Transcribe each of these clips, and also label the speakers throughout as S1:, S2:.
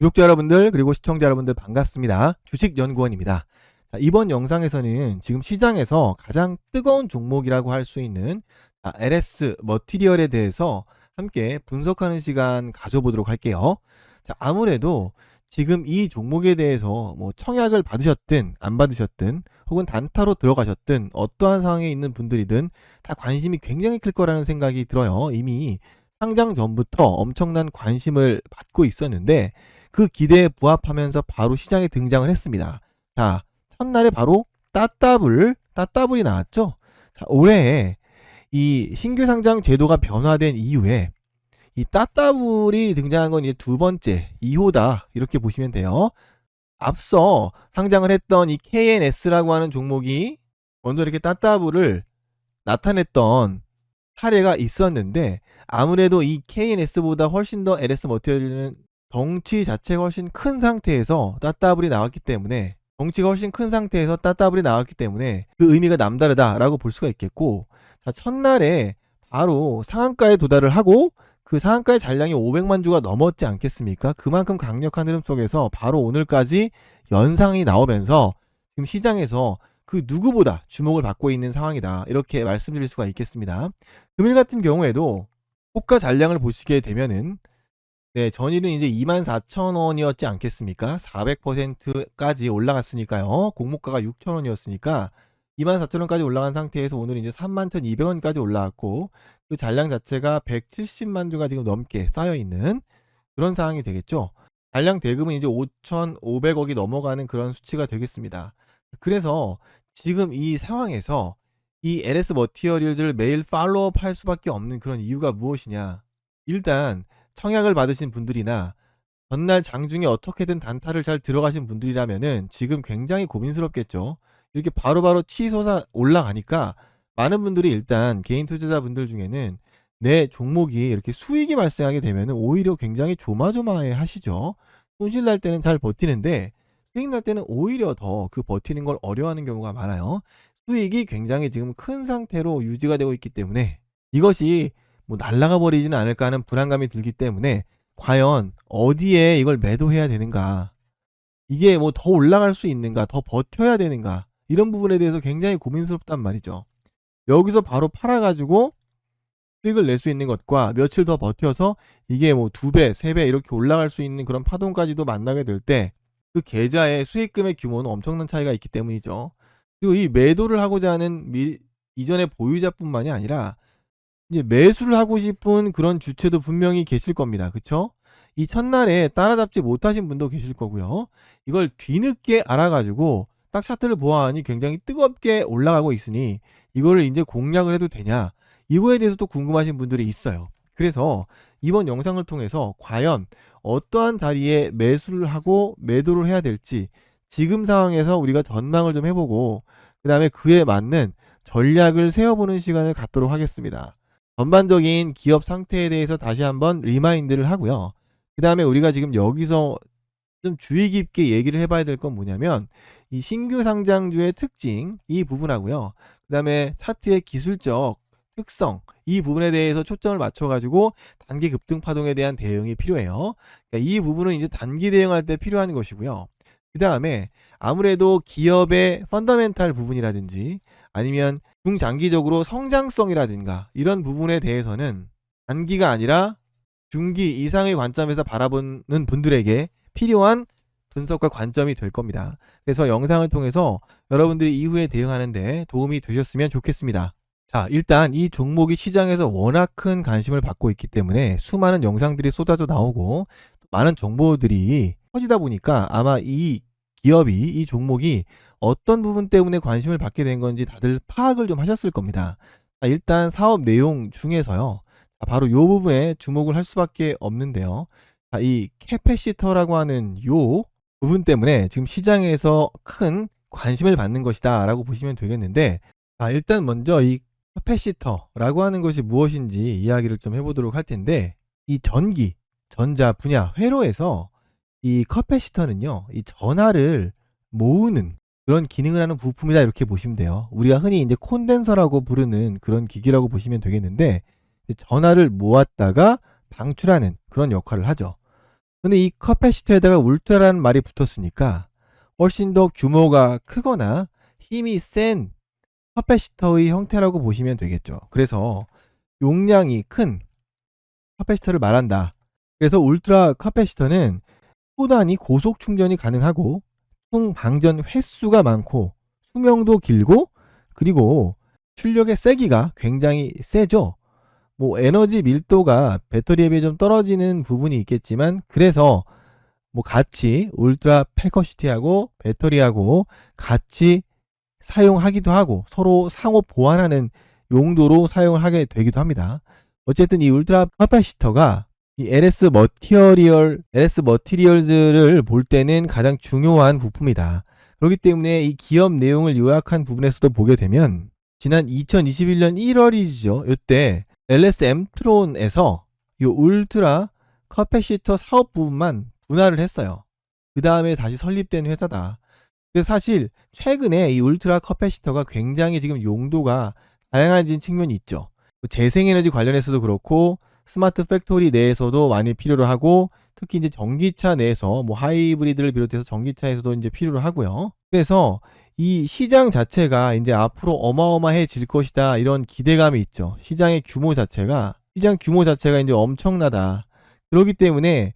S1: 구독자 여러분들 그리고 시청자 여러분들 반갑습니다. 주식연구원입니다. 자, 이번 영상에서는 지금 시장에서 가장 뜨거운 종목이라고 할 수 있는 LS 머티리얼에 대해서 함께 분석하는 시간 가져보도록 할게요. 자, 아무래도 지금 이 종목에 대해서 뭐 청약을 받으셨든 안 받으셨든 혹은 단타로 들어가셨든 어떠한 상황에 있는 분들이든 다 관심이 굉장히 클 거라는 생각이 들어요. 이미 상장 전부터 엄청난 관심을 받고 있었는데 그 기대에 부합하면서 바로 시장에 등장을 했습니다. 자, 첫날에 바로 따따블이 나왔죠. 자, 올해 이 신규 상장 제도가 변화된 이후에 이 따따블이 등장한 건 이제 두 번째 2호다 이렇게 보시면 돼요. 앞서 상장을 했던 이 KNS라고 하는 종목이 먼저 이렇게 따따블을 나타냈던 사례가 있었는데, 아무래도 이 KNS보다 훨씬 더 LS 머티리얼은 덩치 자체가 훨씬 큰 상태에서 따따블이 나왔기 때문에 그 의미가 남다르다라고 볼 수가 있겠고, 자, 첫날에 바로 상한가에 도달을 하고 그 상한가의 잔량이 500만 주가 넘었지 않겠습니까? 그만큼 강력한 흐름 속에서 바로 오늘까지 연상이 나오면서 지금 시장에서 그 누구보다 주목을 받고 있는 상황이다, 이렇게 말씀드릴 수가 있겠습니다. 금일 같은 경우에도 호가 잔량을 보시게 되면은 전일은 이제 24,000원이었지 않겠습니까? 400%까지 올라갔으니까요. 공모가가 6,000원이었으니까 24,000원까지 올라간 상태에서 오늘 이제 31,200원까지 올라왔고, 그 잔량 자체가 170만 주가 지금 넘게 쌓여 있는 그런 상황이 되겠죠. 잔량 대금은 이제 5,500억이 넘어가는 그런 수치가 되겠습니다. 그래서 지금 이 상황에서 이 LS 머티리얼을 매일 팔로우업 할 수밖에 없는 그런 이유가 무엇이냐? 일단 청약을 받으신 분들이나 전날 장중에 어떻게든 단타를 잘 들어가신 분들이라면은 지금 굉장히 고민스럽겠죠. 이렇게 바로바로 치솟아 올라가니까 많은 분들이 일단 개인 투자자분들 중에는 내 종목이 이렇게 수익이 발생하게 되면은 오히려 굉장히 조마조마해 하시죠. 손실 날 때는 잘 버티는데 수익 날 때는 오히려 더 그 버티는 걸 어려워하는 경우가 많아요. 수익이 굉장히 지금 큰 상태로 유지가 되고 있기 때문에 이것이 뭐 날아가 버리지는 않을까 하는 불안감이 들기 때문에 과연 어디에 이걸 매도해야 되는가, 이게 뭐 더 올라갈 수 있는가, 더 버텨야 되는가, 이런 부분에 대해서 굉장히 고민스럽단 말이죠. 여기서 바로 팔아가지고 수익을 낼 수 있는 것과 며칠 더 버텨서 이게 뭐 2배, 3배 이렇게 올라갈 수 있는 그런 파동까지도 만나게 될 때 그 계좌의 수익금의 규모는 엄청난 차이가 있기 때문이죠. 그리고 이 매도를 하고자 하는 이전의 보유자뿐만이 아니라 이제 매수를 하고 싶은 그런 주체도 분명히 계실 겁니다. 그쵸? 이 첫날에 따라잡지 못하신 분도 계실 거고요. 이걸 뒤늦게 알아가지고 딱 차트를 보아하니 굉장히 뜨겁게 올라가고 있으니 이거를 이제 공략을 해도 되냐, 이거에 대해서 또 궁금하신 분들이 있어요. 그래서 이번 영상을 통해서 과연 어떠한 자리에 매수를 하고 매도를 해야 될지 지금 상황에서 우리가 전망을 좀 해보고 그 다음에 그에 맞는 전략을 세워보는 시간을 갖도록 하겠습니다. 전반적인 기업 상태에 대해서 다시 한번 리마인드를 하고요. 그 다음에 우리가 지금 여기서 좀 주의 깊게 얘기를 해봐야 될 건 뭐냐면 이 신규 상장주의 특징, 이 부분하고요. 그 다음에 차트의 기술적 특성, 이 부분에 대해서 초점을 맞춰가지고 단기 급등 파동에 대한 대응이 필요해요. 그러니까 이 부분은 이제 단기 대응할 때 필요한 것이고요. 그 다음에 아무래도 기업의 펀더멘탈 부분이라든지 아니면 중장기적으로 성장성이라든가 이런 부분에 대해서는 단기가 아니라 중기 이상의 관점에서 바라보는 분들에게 필요한 분석과 관점이 될 겁니다. 그래서 영상을 통해서 여러분들이 이후에 대응하는데 도움이 되셨으면 좋겠습니다. 자, 일단 이 종목이 시장에서 워낙 큰 관심을 받고 있기 때문에 수많은 영상들이 쏟아져 나오고 많은 정보들이 퍼지다 보니까 아마 이 기업이, 이 종목이 어떤 부분 때문에 관심을 받게 된 건지 다들 파악을 좀 하셨을 겁니다. 자, 일단 사업 내용 중에서요, 바로 이 부분에 주목을 할 수밖에 없는데요. 자, 이 캐패시터라고 하는 이 부분 때문에 지금 시장에서 큰 관심을 받는 것이다 라고 보시면 되겠는데, 자, 일단 먼저 이 캐패시터라고 하는 것이 무엇인지 이야기를 좀 해보도록 할 텐데, 이 전기, 전자 분야 회로에서 이 캐패시터는요, 이 전하를 모으는 그런 기능을 하는 부품이다, 이렇게 보시면 돼요. 우리가 흔히 이제 콘덴서라고 부르는 그런 기기라고 보시면 되겠는데, 전하를 모았다가 방출하는 그런 역할을 하죠. 근데 이 커패시터에다가 울트라라는 말이 붙었으니까 훨씬 더 규모가 크거나 힘이 센 커패시터의 형태라고 보시면 되겠죠. 그래서 용량이 큰 커패시터를 말한다. 그래서 울트라 커패시터는 초단위 고속 충전이 가능하고 총 방전 횟수가 많고 수명도 길고 그리고 출력의 세기가 굉장히 세죠. 뭐 에너지 밀도가 배터리에 비해 좀 떨어지는 부분이 있겠지만 그래서 뭐 같이 울트라 패커시티하고 배터리하고 같이 사용하기도 하고 서로 상호 보완하는 용도로 사용을 하게 되기도 합니다. 어쨌든 이 울트라 커패시터가 이 LS 머티리얼즈를 볼 때는 가장 중요한 부품이다. 그렇기 때문에 이 기업 내용을 요약한 부분에서도 보게 되면 지난 2021년 1월이죠. 이때 LS 엠트론에서 이 울트라 커패시터 사업 부분만 분할을 했어요. 그 다음에 다시 설립된 회사다. 그래서 사실 최근에 이 울트라 커패시터가 굉장히 지금 용도가 다양해진 측면이 있죠. 재생에너지 관련해서도 그렇고 스마트 팩토리 내에서도 많이 필요로 하고 특히 이제 전기차 내에서 뭐 하이브리드를 비롯해서 전기차에서도 이제 필요로 하고요. 그래서 이 시장 자체가 이제 앞으로 어마어마해질 것이다 이런 기대감이 있죠. 시장 규모 자체가 이제 엄청나다. 그렇기 때문에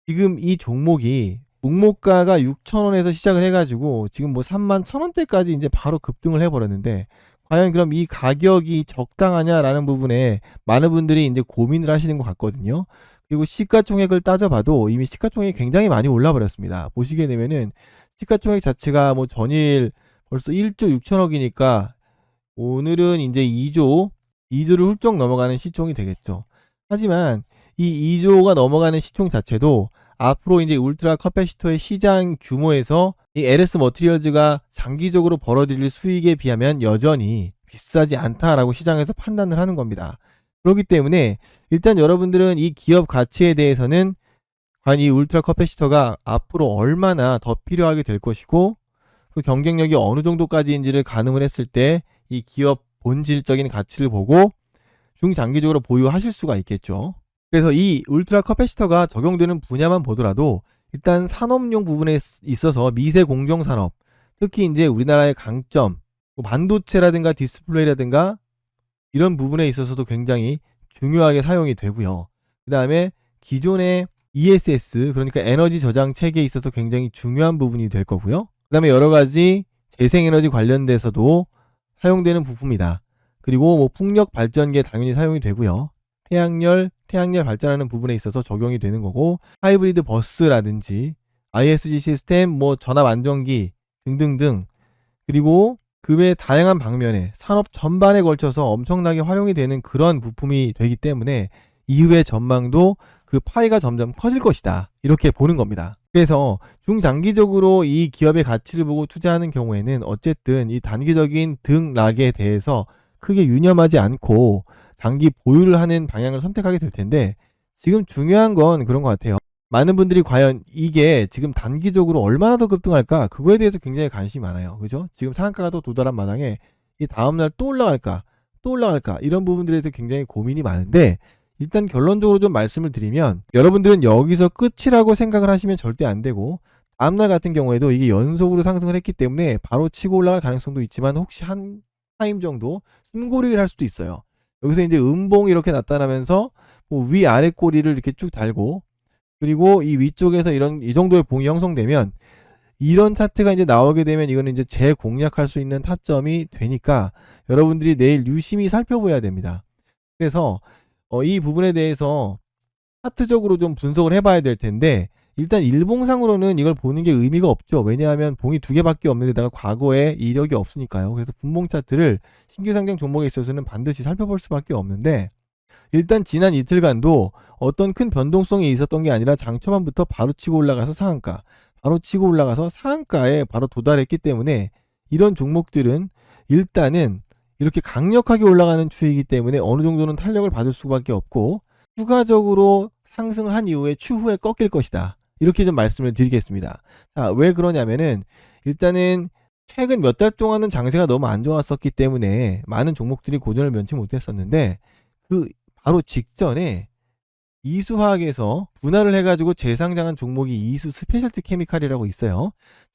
S1: 지금 이 종목이 목목가가 6,000원에서 시작을 해가지고 지금 뭐 31,000원대까지 이제 바로 급등을 해버렸는데 과연 그럼 이 가격이 적당하냐라는 부분에 많은 분들이 이제 고민을 하시는 것 같거든요. 그리고 시가총액을 따져봐도 이미 시가총액이 굉장히 많이 올라버렸습니다. 보시게 되면은 시가총액 자체가 뭐 전일 벌써 1조 6천억이니까 오늘은 이제 2조를 훌쩍 넘어가는 시총이 되겠죠. 하지만 이 2조가 넘어가는 시총 자체도 앞으로 이제 울트라 커패시터의 시장 규모에서 이 LS 머티리얼즈가 장기적으로 벌어들일 수익에 비하면 여전히 비싸지 않다라고 시장에서 판단을 하는 겁니다. 그렇기 때문에 일단 여러분들은 이 기업 가치에 대해서는 과연 이 울트라 커패시터가 앞으로 얼마나 더 필요하게 될 것이고 그 경쟁력이 어느 정도까지인지를 가늠을 했을 때 이 기업 본질적인 가치를 보고 중장기적으로 보유하실 수가 있겠죠. 그래서 이 울트라 커패시터가 적용되는 분야만 보더라도 일단 산업용 부분에 있어서 미세 공정 산업, 특히 이제 우리나라의 강점, 반도체라든가 디스플레이라든가 이런 부분에 있어서도 굉장히 중요하게 사용이 되고요. 그 다음에 기존의 ESS, 그러니까 에너지 저장 체계에 있어서 굉장히 중요한 부분이 될 거고요. 그 다음에 여러 가지 재생에너지 관련돼서도 사용되는 부품이다. 그리고 뭐 풍력 발전기에 당연히 사용이 되고요. 태양열 발전하는 부분에 있어서 적용이 되는 거고, 하이브리드 버스라든지 ISG 시스템, 뭐 전압 안정기 등등등, 그리고 그 외 다양한 방면에 산업 전반에 걸쳐서 엄청나게 활용이 되는 그런 부품이 되기 때문에 이후의 전망도 그 파이가 점점 커질 것이다, 이렇게 보는 겁니다. 그래서 중장기적으로 이 기업의 가치를 보고 투자하는 경우에는 어쨌든 이 단기적인 등락에 대해서 크게 유념하지 않고 장기 보유를 하는 방향을 선택하게 될 텐데, 지금 중요한 건 그런 것 같아요. 많은 분들이 과연 이게 지금 단기적으로 얼마나 더 급등할까, 그거에 대해서 굉장히 관심이 많아요. 그죠? 지금 상한가가 또 도달한 마당에 이 다음날 또 올라갈까 이런 부분들에 대해서 굉장히 고민이 많은데, 일단 결론적으로 좀 말씀을 드리면 여러분들은 여기서 끝이라고 생각을 하시면 절대 안 되고, 다음날 같은 경우에도 이게 연속으로 상승을 했기 때문에 바로 치고 올라갈 가능성도 있지만 혹시 한 타임 정도 숨고르기를 할 수도 있어요. 여기서 이제 음봉이 이렇게 나타나면서 뭐 위아래 꼬리를 이렇게 쭉 달고, 그리고 이 위쪽에서 이 정도의 봉이 형성되면, 이런 차트가 이제 나오게 되면 이거는 이제 재공략할 수 있는 타점이 되니까 여러분들이 내일 유심히 살펴봐야 됩니다. 그래서 이 부분에 대해서 차트적으로 좀 분석을 해봐야 될 텐데, 일단 일봉상으로는 이걸 보는 게 의미가 없죠. 왜냐하면 봉이 두 개밖에 없는 데다가 과거에 이력이 없으니까요. 그래서 분봉 차트를 신규 상장 종목에 있어서는 반드시 살펴볼 수밖에 없는데, 일단 지난 이틀간도 어떤 큰 변동성이 있었던 게 아니라 장 초반부터 바로 치고 올라가서 상한가에 바로 도달했기 때문에 이런 종목들은 일단은 이렇게 강력하게 올라가는 추이기 때문에 어느 정도는 탄력을 받을 수밖에 없고, 추가적으로 상승을 한 이후에 추후에 꺾일 것이다, 이렇게 좀 말씀을 드리겠습니다. 자, 왜 그러냐면은 일단은 최근 몇 달 동안은 장세가 너무 안 좋았었기 때문에 많은 종목들이 고전을 면치 못했었는데, 그 바로 직전에 이수화학에서 분할을 해가지고 재상장한 종목이 이수 스페셜티 케미칼이라고 있어요.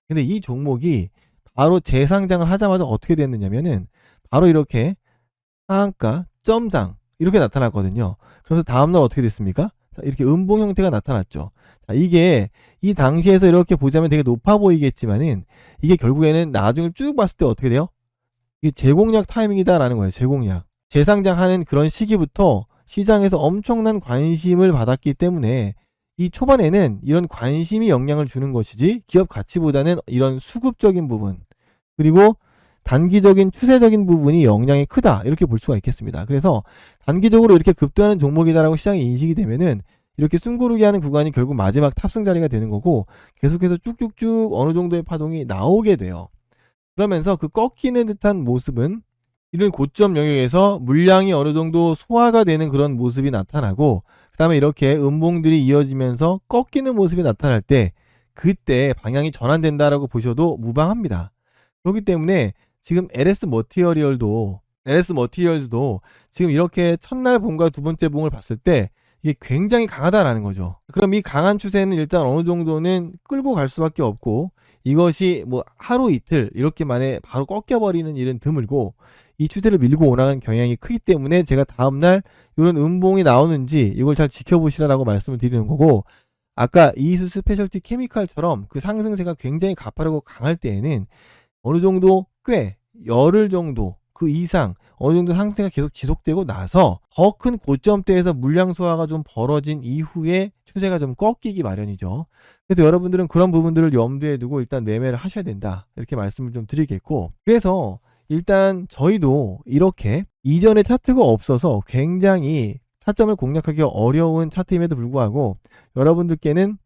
S1: 근데 이 종목이 바로 재상장을 하자마자 어떻게 됐느냐면은 바로 이렇게 상한가 점상 이렇게 나타났거든요. 그래서 다음날 어떻게 됐습니까? 자, 이렇게 음봉 형태가 나타났죠. 자, 이게 이 당시에서 이렇게 보자면 되게 높아 보이겠지만은 이게 결국에는 나중에 쭉 봤을 때 어떻게 돼요? 이게 재공략 타이밍이다라는 거예요. 재공략. 재상장하는 그런 시기부터 시장에서 엄청난 관심을 받았기 때문에 이 초반에는 이런 관심이 영향을 주는 것이지 기업 가치보다는 이런 수급적인 부분 그리고 단기적인 추세적인 부분이 영향이 크다 이렇게 볼 수가 있겠습니다. 그래서 단기적으로 이렇게 급등하는 종목이다라고 시장이 인식이 되면은 이렇게 숨고르기 하는 구간이 결국 마지막 탑승 자리가 되는 거고 계속해서 쭉쭉쭉 어느 정도의 파동이 나오게 돼요. 그러면서 그 꺾이는 듯한 모습은 이런 고점 영역에서 물량이 어느 정도 소화가 되는 그런 모습이 나타나고 그 다음에 이렇게 음봉들이 이어지면서 꺾이는 모습이 나타날 때 그때 방향이 전환된다라고 보셔도 무방합니다. 그렇기 때문에 지금 LS 머티리얼즈도 지금 이렇게 첫날 봉과 두 번째 봉을 봤을 때 이게 굉장히 강하다라는 거죠. 그럼 이 강한 추세는 일단 어느 정도는 끌고 갈 수밖에 없고 이것이 뭐 하루 이틀 이렇게 만에 바로 꺾여버리는 일은 드물고 이 추세를 밀고 오나가는 경향이 크기 때문에 제가 다음날 이런 음봉이 나오는지 이걸 잘 지켜보시라고 말씀을 드리는 거고 아까 이수 스페셜티 케미칼처럼 그 상승세가 굉장히 가파르고 강할 때에는 어느 정도 꽤 열흘 정도 그 이상 어느 정도 상승세가 계속 지속되고 나서 더 큰 고점대에서 물량 소화가 좀 벌어진 이후에 추세가 좀 꺾이기 마련이죠. 그래서 여러분들은 그런 부분들을 염두에 두고 일단 매매를 하셔야 된다 이렇게 말씀을 좀 드리겠고 그래서 일단 저희도 이렇게 이전에 차트가 없어서 굉장히 타점을 공략하기 어려운 차트임에도 불구하고 여러분들께는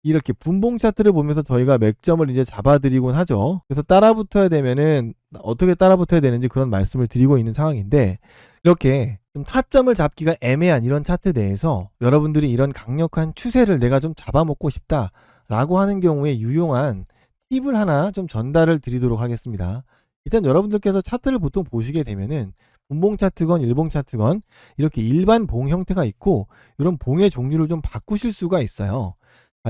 S1: 이렇게 분봉 차트를 보면서 저희가 맥점을 이제 잡아드리곤 하죠. 그래서 따라붙어야 되면은 어떻게 따라붙어야 되는지 그런 말씀을 드리고 있는 상황인데 이렇게 좀 타점을 잡기가 애매한 이런 차트 내에서 여러분들이 이런 강력한 추세를 내가 좀 잡아먹고 싶다라고 하는 경우에 유용한 팁을 하나 좀 전달을 드리도록 하겠습니다. 일단 여러분들께서 차트를 보통 보시게 되면은 분봉 차트건 일봉 차트건 이렇게 일반 봉 형태가 있고 이런 봉의 종류를 좀 바꾸실 수가 있어요.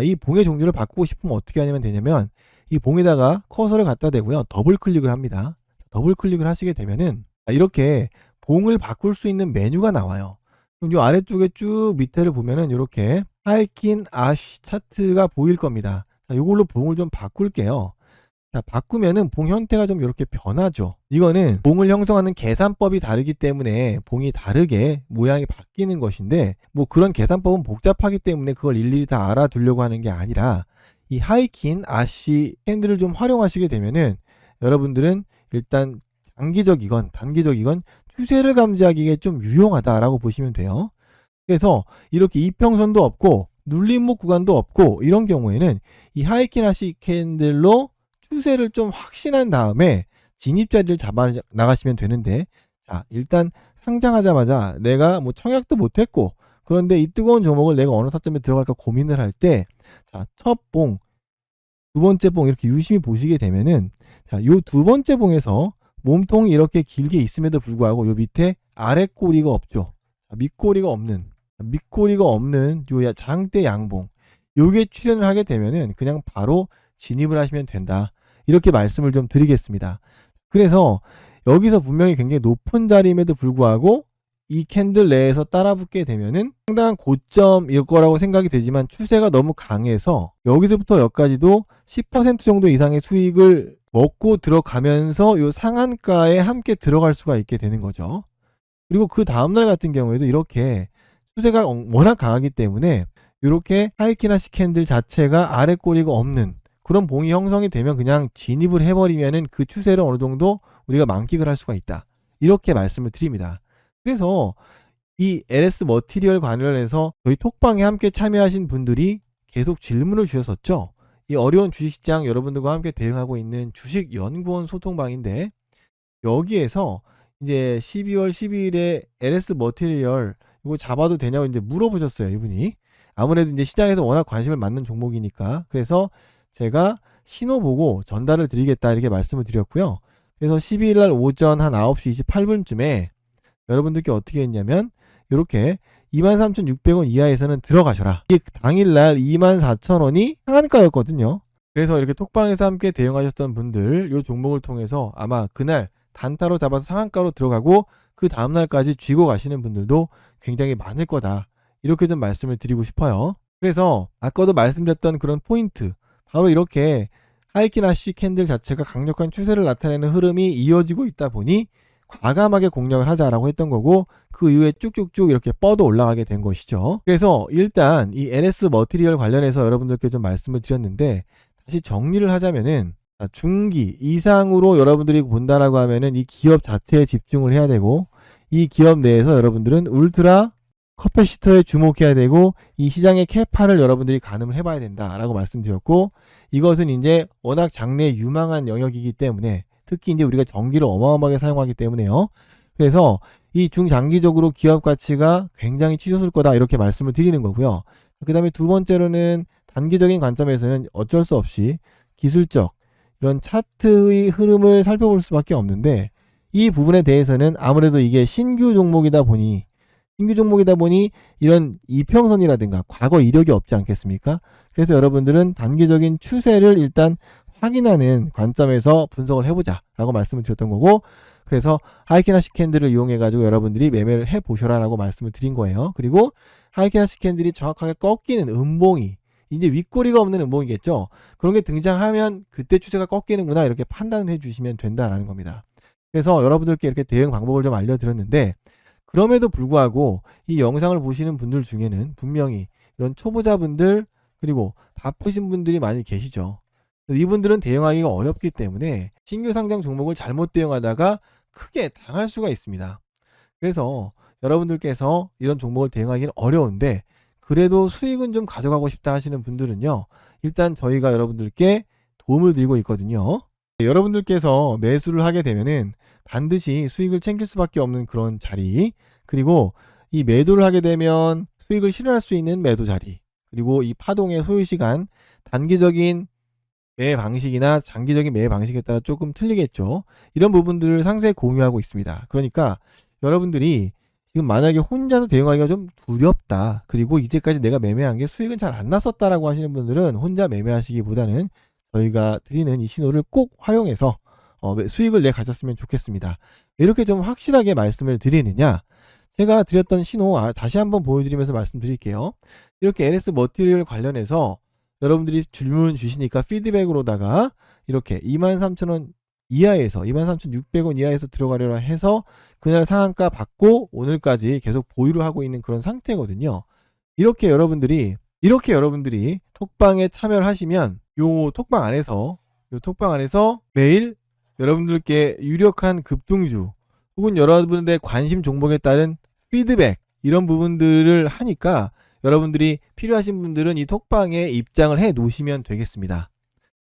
S1: 이 봉의 종류를 바꾸고 싶으면 어떻게 하면 되냐면 이 봉에다가 커서를 갖다 대고요. 더블 클릭을 합니다. 더블 클릭을 하시게 되면은 이렇게 봉을 바꿀 수 있는 메뉴가 나와요. 그럼 이 아래쪽에 쭉 밑에를 보면은 이렇게 하이킨 아쉬 차트가 보일 겁니다. 자, 이걸로 봉을 좀 바꿀게요. 자, 바꾸면은 봉 형태가 좀 이렇게 변하죠. 이거는 봉을 형성하는 계산법이 다르기 때문에 봉이 다르게 모양이 바뀌는 것인데 뭐 그런 계산법은 복잡하기 때문에 그걸 일일이 다 알아두려고 하는 게 아니라 이 하이킨 아시 캔들을 좀 활용하시게 되면은 여러분들은 일단 장기적이건 단기적이건 추세를 감지하기에 좀 유용하다라고 보시면 돼요. 그래서 이렇게 이평선도 없고 눌림목 구간도 없고 이런 경우에는 이 하이킨 아시 캔들로 추세를 좀 확신한 다음에 진입자리를 잡아 나가시면 되는데 자 일단 상장하자마자 내가 뭐 청약도 못했고 그런데 이 뜨거운 종목을 내가 어느 타점에 들어갈까 고민을 할 때 자 첫 봉, 두 번째 봉 이렇게 유심히 보시게 되면은 자 요 두 번째 봉에서 몸통이 이렇게 길게 있음에도 불구하고 요 밑에 아래 꼬리가 없죠. 밑꼬리가 없는 요 장대 양봉 요게 출현을 하게 되면은 그냥 바로 진입을 하시면 된다. 이렇게 말씀을 좀 드리겠습니다. 그래서 여기서 분명히 굉장히 높은 자리임에도 불구하고 이 캔들 내에서 따라붙게 되면은 상당한 고점일 거라고 생각이 되지만 추세가 너무 강해서 여기서부터 여기까지도 10% 정도 이상의 수익을 먹고 들어가면서 요 상한가에 함께 들어갈 수가 있게 되는 거죠. 그리고 그 다음날 같은 경우에도 이렇게 추세가 워낙 강하기 때문에 이렇게 하이키나시 캔들 자체가 아래 꼬리가 없는 그런 봉이 형성이 되면 그냥 진입을 해버리면은 그 추세를 어느 정도 우리가 만끽을 할 수가 있다. 이렇게 말씀을 드립니다. 그래서 이 LS 머티리얼 관련해서 저희 톡방에 함께 참여하신 분들이 계속 질문을 주셨었죠. 이 어려운 주식시장 여러분들과 함께 대응하고 있는 주식연구원 소통방인데 여기에서 이제 12월 12일에 LS 머티리얼 이거 잡아도 되냐고 이제 물어보셨어요. 이분이. 아무래도 이제 시장에서 워낙 관심을 받는 종목이니까. 그래서 제가 신호 보고 전달을 드리겠다 이렇게 말씀을 드렸고요. 그래서 12일날 오전 한 9시 28분쯤에 여러분들께 어떻게 했냐면 이렇게 23,600원 이하에서는 들어가셔라. 이게 당일날 24,000원이 상한가였거든요. 그래서 이렇게 톡방에서 함께 대응하셨던 분들 이 종목을 통해서 아마 그날 단타로 잡아서 상한가로 들어가고 그 다음날까지 쥐고 가시는 분들도 굉장히 많을 거다. 이렇게 좀 말씀을 드리고 싶어요. 그래서 아까도 말씀드렸던 그런 포인트, 바로 이렇게 하이킨 아쉬 캔들 자체가 강력한 추세를 나타내는 흐름이 이어지고 있다 보니 과감하게 공략을 하자라고 했던 거고, 그 이후에 쭉쭉쭉 이렇게 뻗어 올라가게 된 것이죠. 그래서 일단 이 LS 머티리얼 관련해서 여러분들께 좀 말씀을 드렸는데, 다시 정리를 하자면은 중기 이상으로 여러분들이 본다라고 하면은 이 기업 자체에 집중을 해야 되고, 이 기업 내에서 여러분들은 울트라 커패시터에 주목해야 되고, 이 시장의 캐파를 여러분들이 가늠을 해봐야 된다라고 말씀드렸고, 이것은 이제 워낙 장래에 유망한 영역이기 때문에, 특히 이제 우리가 전기를 어마어마하게 사용하기 때문에요. 그래서 이 중장기적으로 기업 가치가 굉장히 치솟을 거다, 이렇게 말씀을 드리는 거고요. 그 다음에 두 번째로는 단기적인 관점에서는 어쩔 수 없이 기술적 이런 차트의 흐름을 살펴볼 수밖에 없는데, 이 부분에 대해서는 아무래도 이게 신규 종목이다 보니 이런 이평선이라든가 과거 이력이 없지 않겠습니까? 그래서 여러분들은 단기적인 추세를 일단 확인하는 관점에서 분석을 해보자 라고 말씀을 드렸던 거고, 그래서 하이킨 아쉬 캔들을 이용해 가지고 여러분들이 매매를 해 보셔라 라고 말씀을 드린 거예요. 그리고 하이킨 아쉬 캔들이 정확하게 꺾이는 음봉이, 이제 윗꼬리가 없는 음봉이겠죠. 그런 게 등장하면 그때 추세가 꺾이는구나, 이렇게 판단을 해 주시면 된다라는 겁니다. 그래서 여러분들께 이렇게 대응 방법을 좀 알려드렸는데, 그럼에도 불구하고 이 영상을 보시는 분들 중에는 분명히 이런 초보자분들 그리고 바쁘신 분들이 많이 계시죠. 이분들은 대응하기가 어렵기 때문에 신규 상장 종목을 잘못 대응하다가 크게 당할 수가 있습니다. 그래서 여러분들께서 이런 종목을 대응하기는 어려운데 그래도 수익은 좀 가져가고 싶다 하시는 분들은요, 일단 저희가 여러분들께 도움을 드리고 있거든요. 여러분들께서 매수를 하게 되면은 반드시 수익을 챙길 수밖에 없는 그런 자리, 그리고 이 매도를 하게 되면 수익을 실현할 수 있는 매도 자리, 그리고 이 파동의 소요 시간, 단기적인 매매 방식이나 장기적인 매매 방식에 따라 조금 틀리겠죠. 이런 부분들을 상세히 공유하고 있습니다. 그러니까 여러분들이 지금 만약에 혼자서 대응하기가 좀 두렵다, 그리고 이제까지 내가 매매한 게 수익은 잘 안 났었다라고 하시는 분들은 혼자 매매하시기보다는 저희가 드리는 이 신호를 꼭 활용해서 수익을 내 가졌으면 좋겠습니다. 이렇게 좀 확실하게 말씀을 드리느냐, 제가 드렸던 신호 다시 한번 보여드리면서 말씀드릴게요. 이렇게 LS 머티리얼 관련해서 여러분들이 질문 주시니까 피드백으로다가 이렇게 23,000원 이하에서 23,600원 이하에서 들어가려라 해서 그날 상한가 받고 오늘까지 계속 보유를 하고 있는 그런 상태거든요. 이렇게 여러분들이 톡방에 참여를 하시면 요 톡방 안에서 매일 여러분들께 유력한 급등주 혹은 여러분들의 관심 종목에 따른 피드백, 이런 부분들을 하니까 여러분들이 필요하신 분들은 이 톡방에 입장을 해 놓으시면 되겠습니다.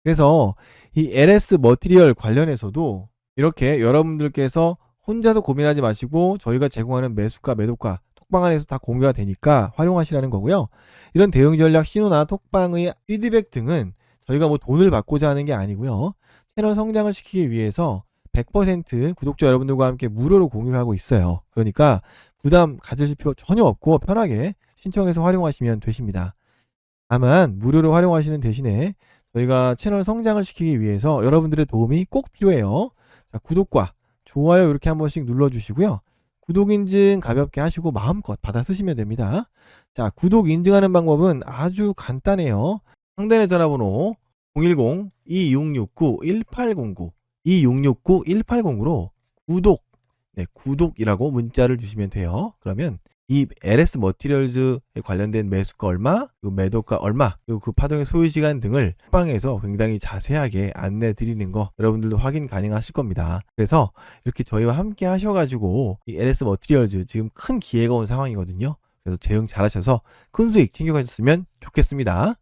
S1: 그래서 이 LS 머티리얼 관련해서도 이렇게 여러분들께서 혼자서 고민하지 마시고 저희가 제공하는 매수가, 매도가 톡방 안에서 다 공유가 되니까 활용하시라는 거고요. 이런 대응 전략 신호나 톡방의 피드백 등은 저희가 뭐 돈을 받고자 하는 게 아니고요. 채널 성장을 시키기 위해서 100% 구독자 여러분들과 함께 무료로 공유를 하고 있어요. 그러니까 부담 가지실 필요 전혀 없고 편하게 신청해서 활용하시면 되십니다. 다만 무료로 활용하시는 대신에 저희가 채널 성장을 시키기 위해서 여러분들의 도움이 꼭 필요해요. 자, 구독과 좋아요 이렇게 한 번씩 눌러주시고요. 구독 인증 가볍게 하시고 마음껏 받아 쓰시면 됩니다. 자, 구독 인증하는 방법은 아주 간단해요. 상단의 전화번호 010-2669-1809 2669-1809로 구독이라고 문자를 주시면 돼요. 그러면 이 LS 머티리얼즈에 관련된 매수가 얼마, 그리고 매도가 얼마, 그리고 그 파동의 소요시간 등을 톡방에서 굉장히 자세하게 안내 드리는 거 여러분들도 확인 가능하실 겁니다. 그래서 이렇게 저희와 함께 하셔가지고 이 LS 머티리얼즈 지금 큰 기회가 온 상황이거든요. 그래서 대응 잘하셔서 큰 수익 챙겨가셨으면 좋겠습니다.